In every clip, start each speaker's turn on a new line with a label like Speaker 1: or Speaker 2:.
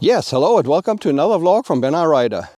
Speaker 1: Yes, hello and welcome to another vlog from Ben Rider.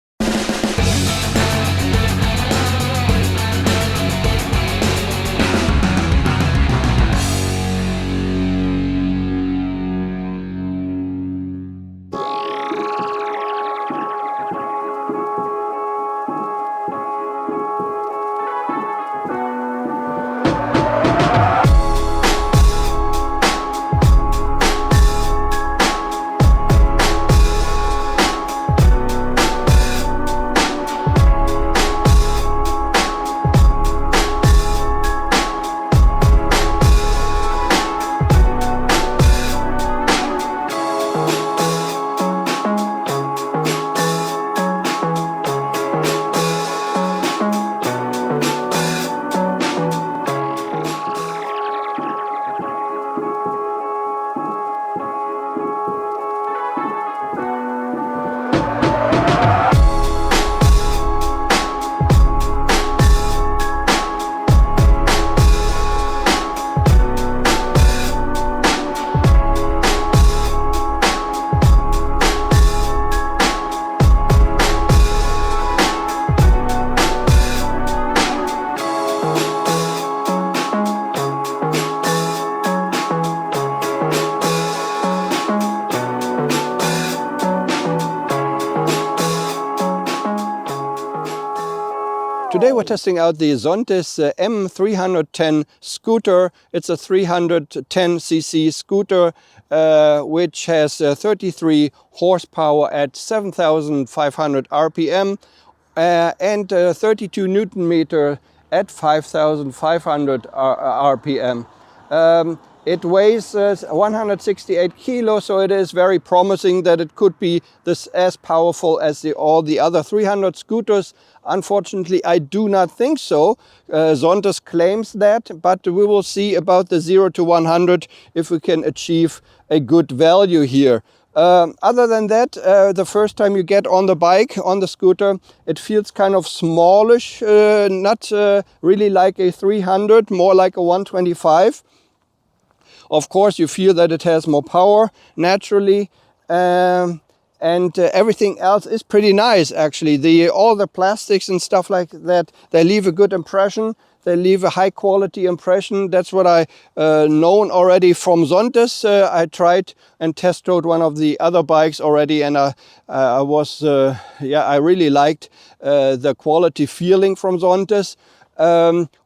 Speaker 1: Today we're testing out the Zontes M310 scooter. It's a 310cc scooter which has 33 horsepower at 7,500 RPM and 32 Newton meter at 5,500 RPM. It weighs 168 kilos, so it is very promising that it could be as powerful as all the other 300 scooters. Unfortunately, I do not think so. Zontes claims that, but we will see about the 0 to 100 if we can achieve a good value here. Other than that, the first time you get on the bike, on the scooter, it feels kind of smallish, not really like a 300, more like a 125. Of course, you feel that it has more power naturally, and everything else is pretty nice actually. All the plastics and stuff like that, they leave a good impression. They leave a high quality impression. That's what I known already from Zontes. I tried and test rode one of the other bikes already, and I really liked the quality feeling from Zontes.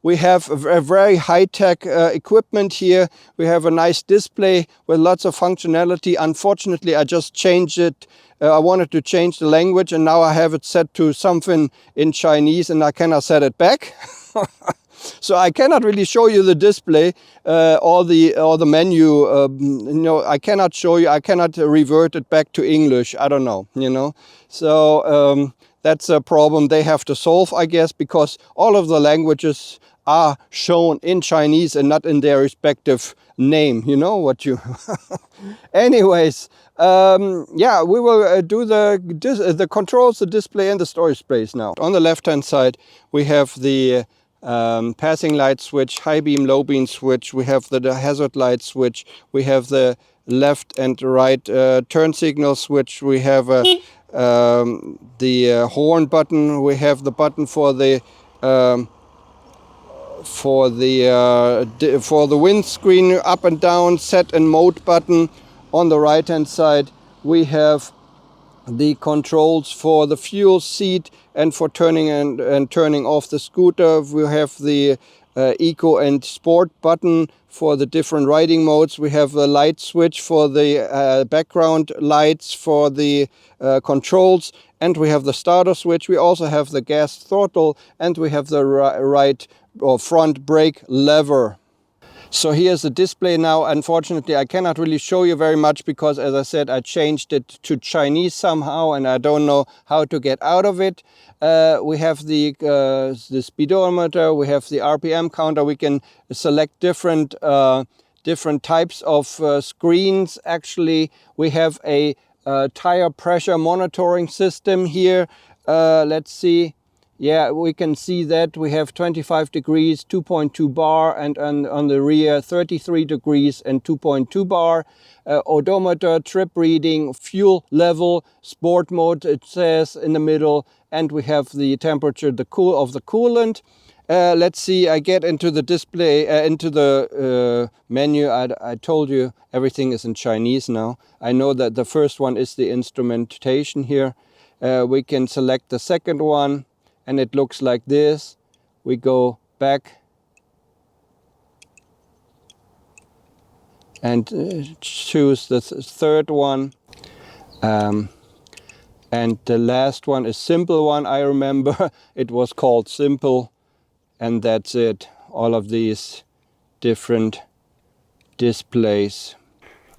Speaker 1: We have a very high-tech equipment here. We have a nice display with lots of functionality. Unfortunately, I just changed it. I wanted to change the language, and now I have it set to something in Chinese, and I cannot set it back. So I cannot really show you the display, or the menu. I cannot show you. I cannot revert it back to English. I don't know. So. That's a problem they have to solve, I guess, because all of the languages are shown in Chinese and not in their respective name. You know what you... Anyways, yeah, we will do the controls, the display and the storage space now. On the left-hand side, we have the passing light switch, high beam, low beam switch. We have the hazard light switch. We have the left and right turn signal switch. We have the horn button. We have the button for the windscreen up and down, set and mode button. On the right hand side we have the controls for the fuel, seat and for turning and turning off the scooter. We have the eco and sport button for the different riding modes. We have the light switch for the background lights for the controls, and we have the starter switch. We also have the gas throttle, and we have the right or front brake lever. So here's the display now. Unfortunately, I cannot really show you very much because, as I said, I changed it to Chinese somehow and I don't know how to get out of it. We have the speedometer, we have the RPM counter. We can select different types of screens. Actually, we have a tire pressure monitoring system here. Let's see. Yeah, we can see that we have 25 degrees, 2.2 bar, and on the rear 33 degrees and 2.2 bar. Odometer, trip reading, fuel level, sport mode it says in the middle, and we have the temperature of the coolant. Let's see, I get into the display, into the menu. I told you everything is in Chinese now. I know that the first one is the instrumentation here. We can select the second one, and it looks like this. We go back and choose the third one. And the last one is simple one. I remember it was called simple, and that's it. All of these different displays.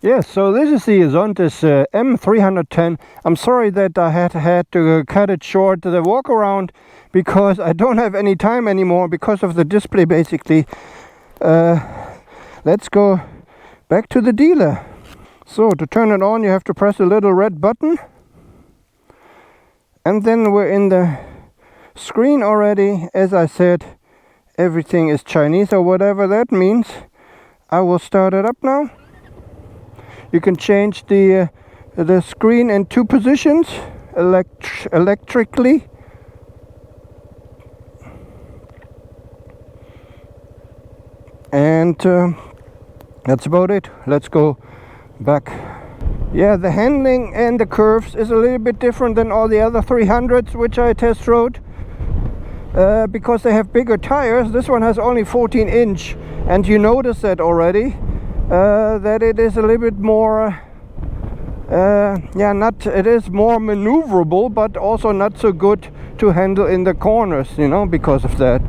Speaker 1: Yes, so this is the Zontes M310. I'm sorry that I had to cut it short, the walk around, because I don't have any time anymore because of the display basically. Let's go back to the dealer. So to turn it on you have to press a little red button. And then we're in the screen already. As I said, everything is Chinese or whatever that means. I will start it up now. You can change the screen in two positions electrically. And that's about it. Let's go back. Yeah, the handling and the curves is a little bit different than all the other 300s which I test rode. Because they have bigger tires. This one has only 14-inch, and you notice that already. That it is a little bit more, it is more maneuverable, but also not so good to handle in the corners, you know, because of that.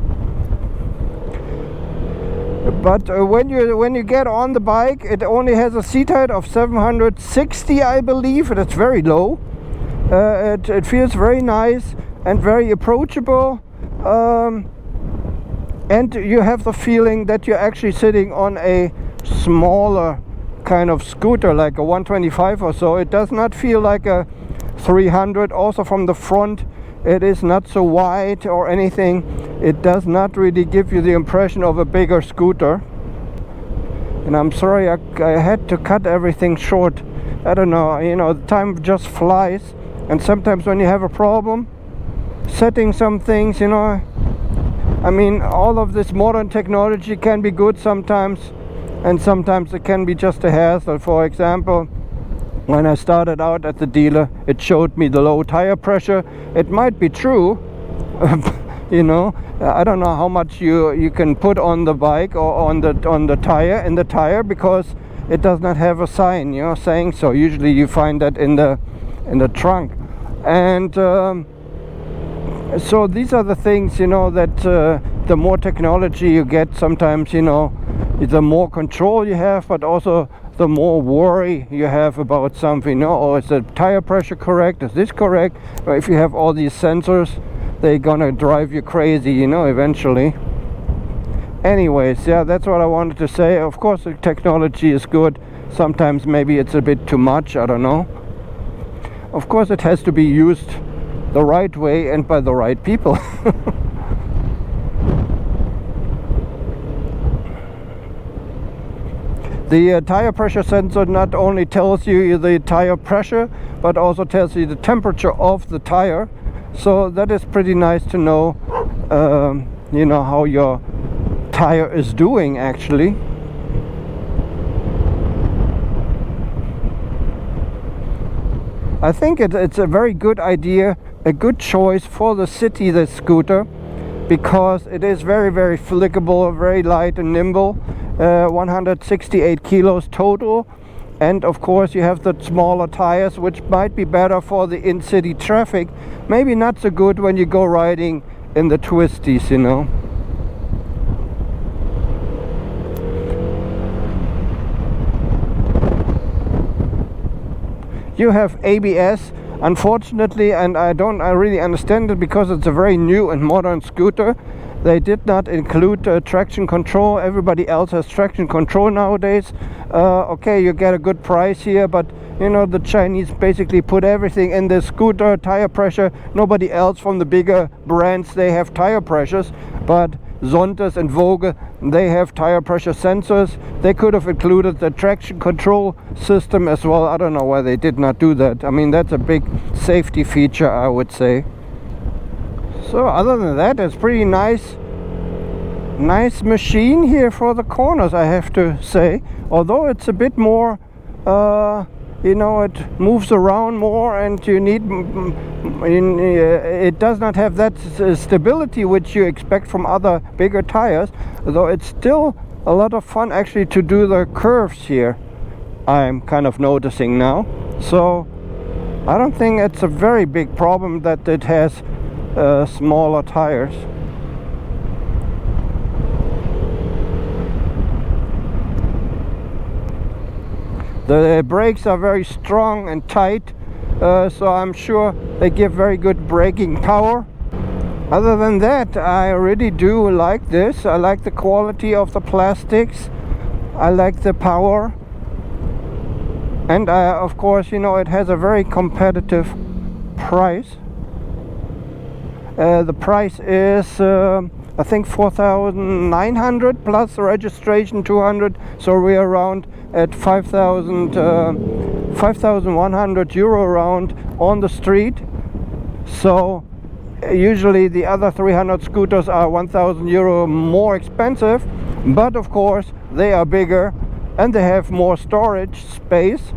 Speaker 1: But when you get on the bike, it only has a seat height of 760, I believe. That's very low. It feels very nice and very approachable. And you have the feeling that you're actually sitting on a smaller kind of scooter, like a 125 or so. It does not feel like a 300. Also from the front, it is not so wide or anything. It does not really give you the impression of a bigger scooter. And I'm sorry I had to cut everything short. I don't know, you know, time just flies. And sometimes when you have a problem setting some things, you know, I mean, all of this modern technology can be good sometimes, and sometimes it can be just a hassle. For example, when I started out at the dealer, it showed me the low tire pressure. It might be true, you know. I don't know how much you can put on the bike or on the tire, because it does not have a sign, you know, saying so. Usually you find that in the trunk. And so these are the things, you know, that the more technology you get, sometimes, you know, the more control you have, but also the more worry you have about something. Oh, is the tire pressure correct? Is this correct? Or if you have all these sensors, they're gonna drive you crazy, you know, eventually. Anyways, yeah, that's what I wanted to say. Of course, the technology is good. Sometimes maybe it's a bit too much, I don't know. Of course, it has to be used the right way and by the right people. The tire pressure sensor not only tells you the tire pressure, but also tells you the temperature of the tire. So that is pretty nice to know, you know, how your tire is doing actually. I think it's a very good idea, a good choice for the city, this scooter, because it is very, very flickable, very light and nimble. 168 kilos total, and of course you have the smaller tires, which might be better for the in-city traffic, maybe not so good when you go riding in the twisties, you know. You have ABS, unfortunately, and I really understand it, because it's a very new and modern scooter. They did not include traction control. Everybody else has traction control nowadays. Okay, you get a good price here, but You know, the Chinese basically put everything in the scooter tire pressure. Nobody else from the bigger brands, they have tire pressures, but Zontes and Vogue, they have tire pressure sensors. They could have included the traction control system as well. I don't know why they did not do that. I mean, that's a big safety feature, I would say. So other than that, it's pretty nice machine here for the corners, I have to say. Although it's a bit more you know, it moves around more, and you need it does not have that stability which you expect from other bigger tires, though it's still a lot of fun actually to do the curves here, I'm kind of noticing now. So I don't think it's a very big problem that it has smaller tires. The brakes are very strong and tight, so I'm sure they give very good braking power. Other than that, I really do like this. I like the quality of the plastics. I like the power. And of course, you know, it has a very competitive price. The price is I think 4,900 plus the registration 200, so we're around at 5,100 euro around on the street. So usually the other 300 scooters are 1,000 euro more expensive, but of course they are bigger and they have more storage space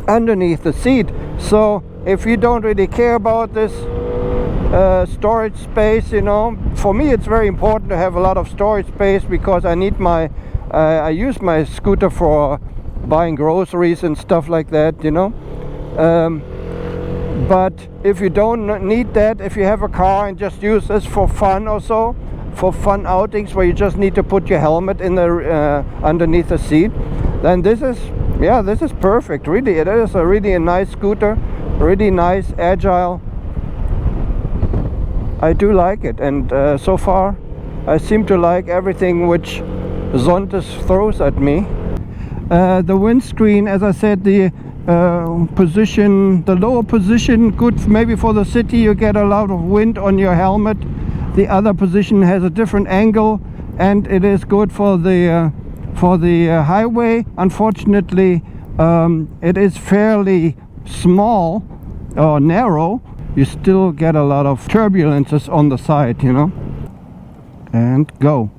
Speaker 1: underneath the seat. So if you don't really care about this storage space, you know, for me it's very important to have a lot of storage space, because I need my I use my scooter for buying groceries and stuff like that, you know. But if you don't need that, if you have a car and just use this for fun or so, for fun outings where you just need to put your helmet in the underneath the seat, then this is, yeah, this is perfect. Really, it is a really nice scooter, really nice, agile. I do like it, and so far I seem to like everything which Zontes throws at me. The windscreen, as I said, the position, the lower position, good maybe for the city, you get a lot of wind on your helmet. The other position has a different angle, and it is good for the highway. Unfortunately, it is fairly small or narrow. You still get a lot of turbulences on the side, you know. And go.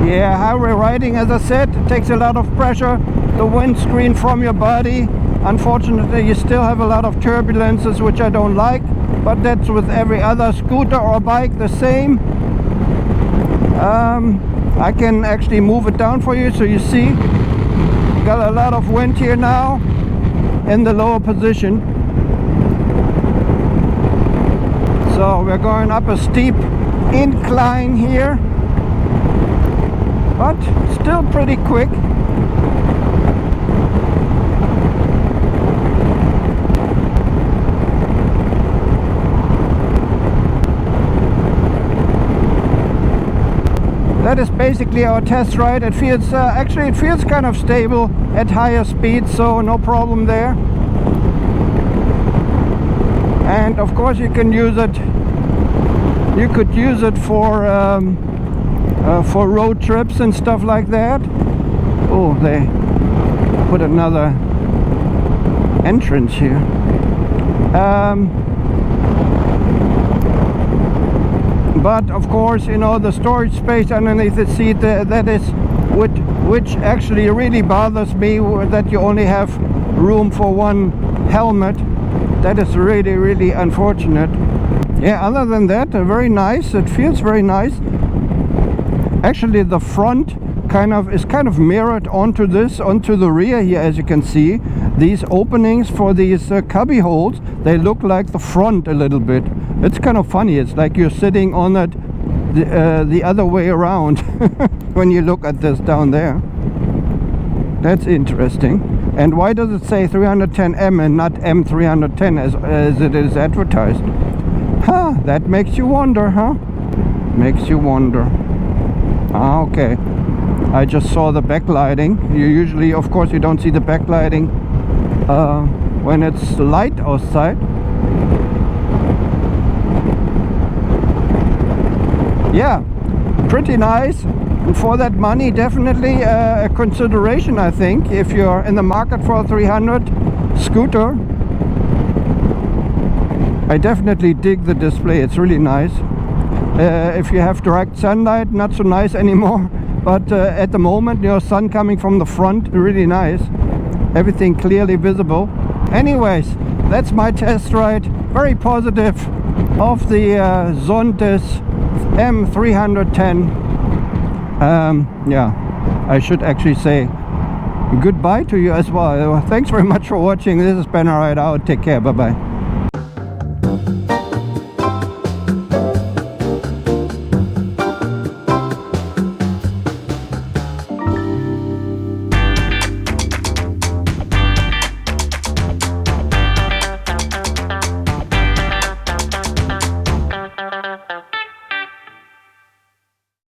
Speaker 1: Yeah, highway riding, as I said, it takes a lot of pressure, the windscreen from your body. Unfortunately, you still have a lot of turbulences, which I don't like, but that's with every other scooter or bike the same. I can actually move it down for you, so you see, got a lot of wind here now in the lower position. So we're going up a steep incline here, but still pretty quick. That is basically our test ride. It feels actually it feels kind of stable at higher speeds, so no problem there. And of course you can use it. You could use it for road trips and stuff like that. Oh, they put another entrance here. But of course, you know, the storage space underneath the seat, that is which actually really bothers me, that you only have room for one helmet. That is really, really unfortunate. Yeah, other than that, very nice. It feels very nice. Actually, the front is kind of mirrored onto the rear here, as you can see. These openings for these cubby holes, they look like the front a little bit. It's kind of funny. It's like you're sitting on it the other way around when you look at this down there. That's interesting. And why does it say 310M and not M310 as it is advertised? Huh, that makes you wonder, huh? Makes you wonder. Ah, okay. I just saw the backlighting. You usually, of course, you don't see the backlighting when it's light outside. Yeah, pretty nice. And for that money, definitely a consideration, I think, if you're in the market for a 300 scooter. I definitely dig the display. It's really nice. If you have direct sunlight, not so nice anymore. But at the moment, your sun coming from the front, really nice. Everything clearly visible. Anyways, that's my test ride. Very positive of the Zontes M310. Yeah, I should actually say goodbye to you as well. Thanks very much for watching. This is Ben Right Out. Take care. Bye bye.